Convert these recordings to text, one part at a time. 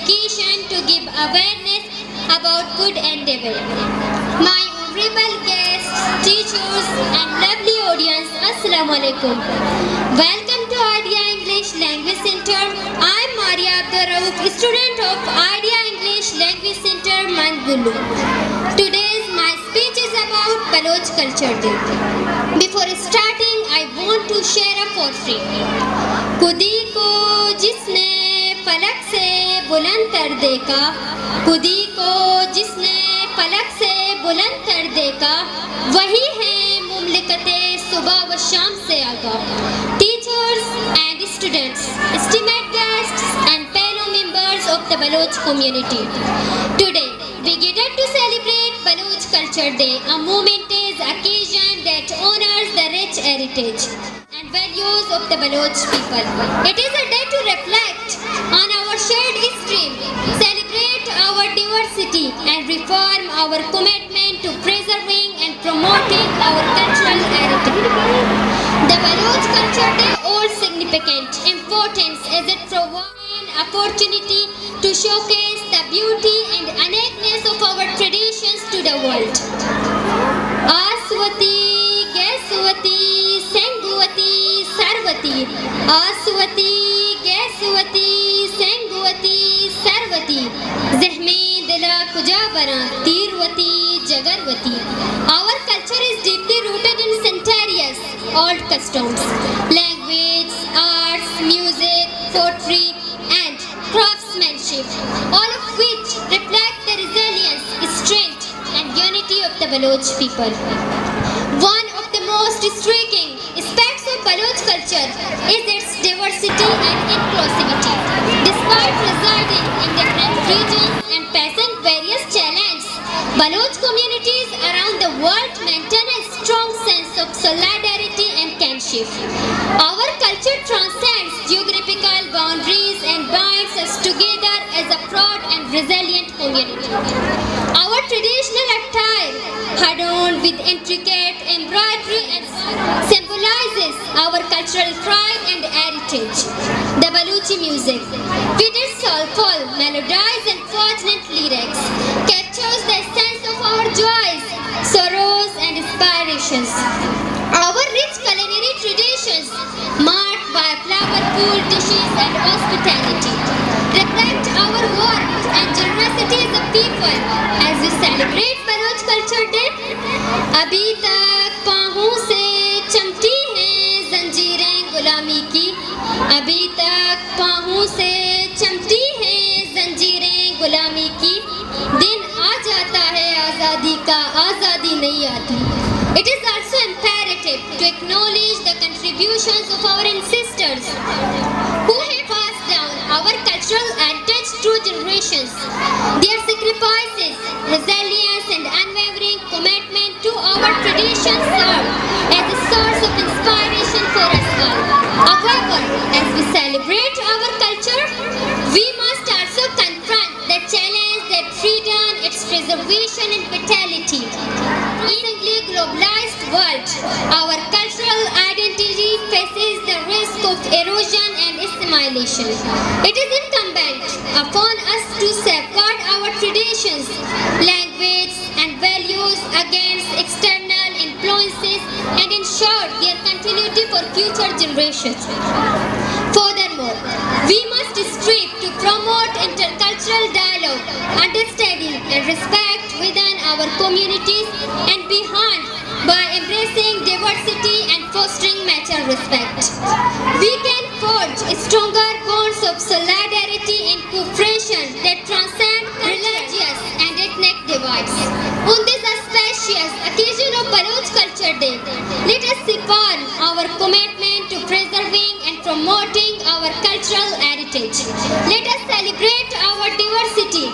education to give awareness about good and evil. My honorable guests, teachers and lovely audience, Assalamu alaikum. Welcome to Idea English Language Center. I am Maria Abdur Rauf, student of Idea English Language Center, Mandgulu. Today's my speech is about Baloch Culture Day. Before starting, I want to share a poetry. खुदी को जिसने फलक से बुलंद कर देखा, खुदी को जिसने फलक से बुलंद कर देखा, वही है मुमलिकते सुबह व शाम से आगा. Teachers and students, esteemed guests and fellow members of the Baloch community. Today, we gather to celebrate Baloch Culture Day, a momentous occasion that honors the rich heritage and values of the Baloch people. It is a day to reflect on our shared history, celebrate our diversity and reform our commitment to preserving and promoting our cultural heritage. The Baloch Culture Day holds significant importance as it provides an opportunity to showcase the beauty and uniqueness of our traditions to the world. Aswati, Geswati, Senguvati, Sarvati, Aswati, Geswati, Senguvati, Sarvati, Zehme Dila Kujabara, Tirvati, Jagarvati. Our culture is deeply rooted in centuries old customs, language, arts, music, poetry, and craftsmanship, all of which reflect the resilience, strength, and unity of the Baloch people. One of the most striking aspects of Baloch culture is its diversity and inclusivity. Despite residing in different regions and facing various challenges, Baloch communities around the world maintain a strong sense of solidarity and kinship. Our culture transcends geographical boundaries and binds us together as a proud and resilient community. Our traditional attire, adorned with intricate embroidery, and symbolizes our cultural pride and heritage. The Baluchi music, with its soulful melodies and poignant lyrics, captures the essence of our joys, sorrows, and aspirations. Our rich culinary traditions, marked by flavorful dishes and hospitality, reflect our warmth and generosity as a people. As we celebrate Baloch Culture Day, अभी तक पाँवों से चमटी हैं जंजीरें गुलामी की, अभी तक पाँवों से चमटी हैं जंजीरें गुलामी की, दिन आ जाता है आज़ादी का, आज़ादी नहीं आती. It is also imperative to acknowledge the contributions of our ancestors who have passed down our cultural heritage through generations. Their sacrifices, resilience, and unwavering commitment to our traditions serve as a source of inspiration for us all. However, as we celebrate our culture, we must also confront the challenge that threatens its preservation and vitality. In an increasingly globalized world, our cultural identity faces the risk of erosion and assimilation. It is incumbent upon us to safeguard our traditions, language, and values against external influences and ensure their continuity for future generations. Furthermore, we must strive to promote intercultural dialogue, understanding, and respect within our communities and beyond by embracing diversity and fostering mutual respect. We can forge stronger bonds of solidarity and cooperation that transcend religious and ethnic divides. On this auspicious occasion of Baloch Culture Day, let us recall our commitment to preserving and promoting our cultural heritage. Let us celebrate our diversity,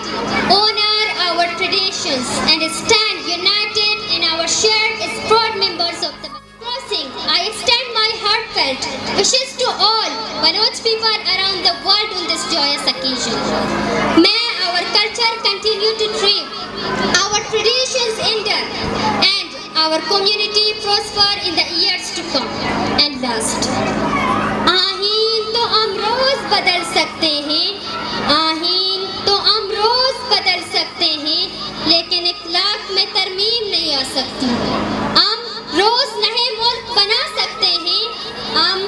honor our traditions, and stand united in our shared as proud members of the crossing. I extend my heartfelt wishes to all Baloch people around the world on this joyous occasion. May our culture continue to thrive, our traditions endure, and our community prosper in the years to come. And last, आहीन तो हम रोज बदल सकते हैं, आहीन सकती। हम रोज नए मुल्क बना सकते हैं, हम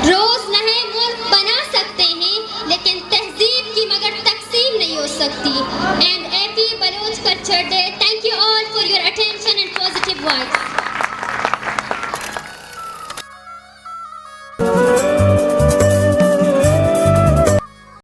रोज नए मुल्क बना सकते हैं, लेकिन तहजीब की मगर तकसीम नहीं हो सकती। And happy Baloch culture day. Thank you all for your attention and positive words.